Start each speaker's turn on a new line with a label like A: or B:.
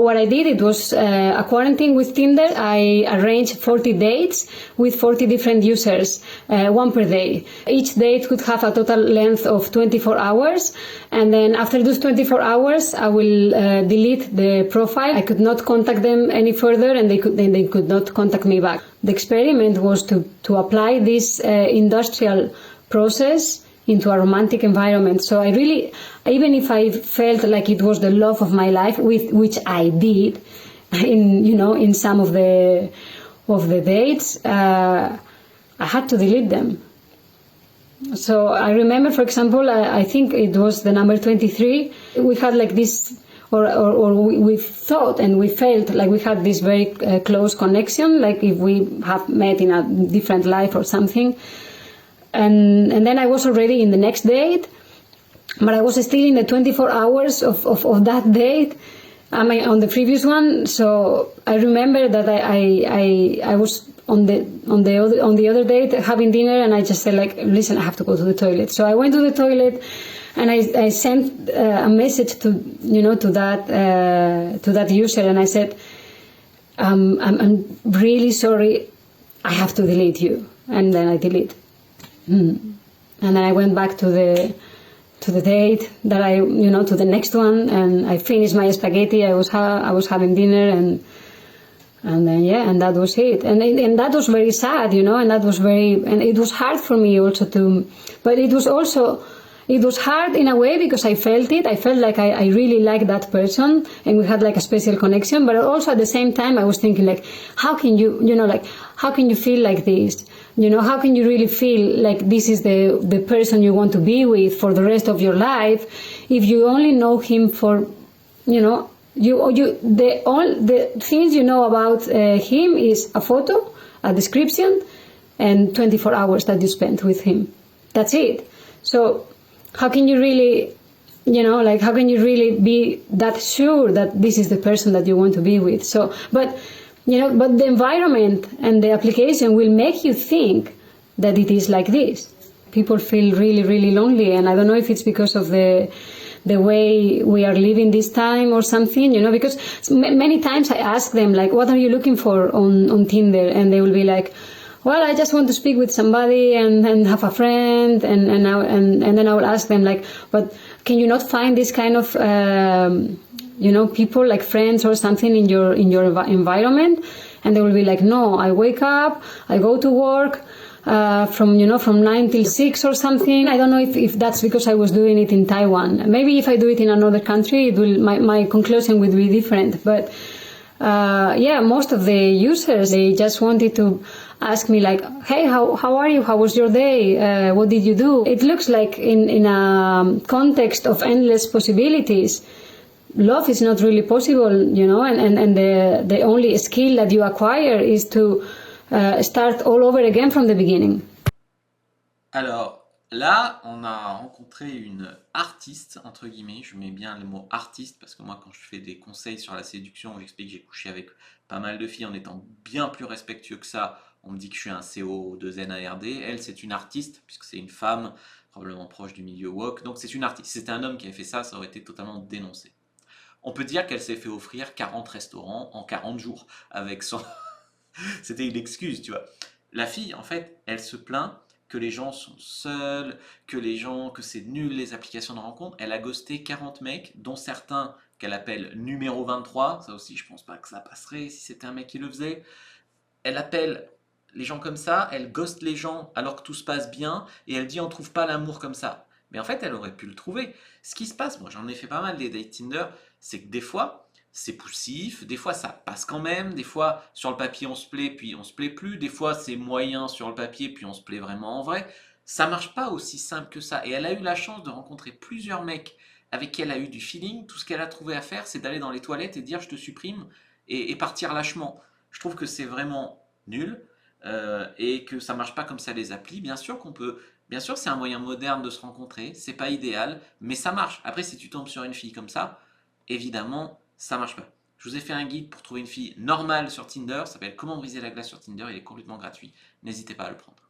A: What I did, it was a quarantine with Tinder. I arranged 40 dates with 40 different users, one per day. Each date could have a total length of 24 hours. And then after those 24 hours, I will delete the profile. I could not contact them any further, and they could not contact me back. The experiment was to apply this industrial process into a romantic environment. So I really, even if I felt like it was the love of my life, which I did, in some of the dates, I had to delete them. So I remember, for example, I think it was the number 23. We had like this, or we thought and we felt like we had this very close connection, like if we have met in a different life or something. And then I was already in the next date, but I was still in the 24 hours of that date, on the previous one. So I remember that I was on the other date having dinner, and I just said like, listen, I have to go to the toilet. So I went to the toilet, and I sent a message to that user, and I said, I'm really sorry, I have to delete you. And then I delete. And then I went back to the date that to the next one, and I finished my spaghetti. I was having dinner, and then and that was it. And that was very sad, and that was and it was hard for me also but it was hard in a way because I felt it. I felt like I really liked that person, and we had like a special connection. But also at the same time, I was thinking like, how can you, how can you feel like this? How can you really feel like this is the person you want to be with for the rest of your life if you only know him for, the things you know about him is a photo, a description, and 24 hours that you spent with him. That's it. So how can you really, how can you really be that sure that this is the person that you want to be with? So, but the environment and the application will make you think that it is like this. People feel really, really lonely, and I don't know if it's because of the way we are living this time or something, because many times I ask them, like, what are you looking for on Tinder? And they will be like, well, I just want to speak with somebody and have a friend, and then I will ask them, like, but can you not find this kind of people like friends or something in your environment? And they will be like, no, I wake up, I go to work from 9 till 6 or something. I don't know if that's because I was doing it in Taiwan. Maybe if I do it in another country, my conclusion would be different. But most of the users, they just wanted to ask me like, hey, how are you? How was your day? What did you do? It looks like in a context of endless possibilities, love is not really possible, and the only skill that you acquire is to start all over again from the beginning.
B: Alors là, on a rencontré une artiste, entre guillemets, je mets bien le mot artiste parce que moi quand je fais des conseils sur la séduction, j'explique que j'ai couché avec pas mal de filles en étant bien plus respectueux que ça. On me dit que je suis un CO2NARD. Elle, c'est une artiste puisque c'est une femme, probablement proche du milieu woke. Donc c'est une artiste. Si c'était un homme qui avait fait ça, ça aurait été totalement dénoncé. On peut dire qu'elle s'est fait offrir 40 restaurants en 40 jours avec son... C'était une excuse, tu vois. La fille, en fait, elle se plaint que les gens sont seuls, que c'est nul les applications de rencontre. Elle a ghosté 40 mecs, dont certains qu'elle appelle numéro 23. Ça aussi, je pense pas que ça passerait si c'était un mec qui le faisait. Elle appelle les gens comme ça, elle ghoste les gens alors que tout se passe bien, et elle dit on trouve pas l'amour comme ça. Mais en fait, elle aurait pu le trouver. Ce qui se passe, moi j'en ai fait pas mal des dates Tinder, c'est que des fois, c'est poussif, des fois ça passe quand même, des fois sur le papier on se plaît puis on se plaît plus, des fois c'est moyen sur le papier puis on se plaît vraiment en vrai. Ça marche pas aussi simple que ça. Et elle a eu la chance de rencontrer plusieurs mecs avec qui elle a eu du feeling. Tout ce qu'elle a trouvé à faire, c'est d'aller dans les toilettes et dire je te supprime et partir lâchement. Je trouve que c'est vraiment nul et que ça marche pas comme ça les applis. Bien sûr c'est un moyen moderne de se rencontrer, c'est pas idéal, mais ça marche. Après, si tu tombes sur une fille comme ça, évidemment, ça marche pas. Je vous ai fait un guide pour trouver une fille normale sur Tinder, ça s'appelle Comment briser la glace sur Tinder, il est complètement gratuit, n'hésitez pas à le prendre.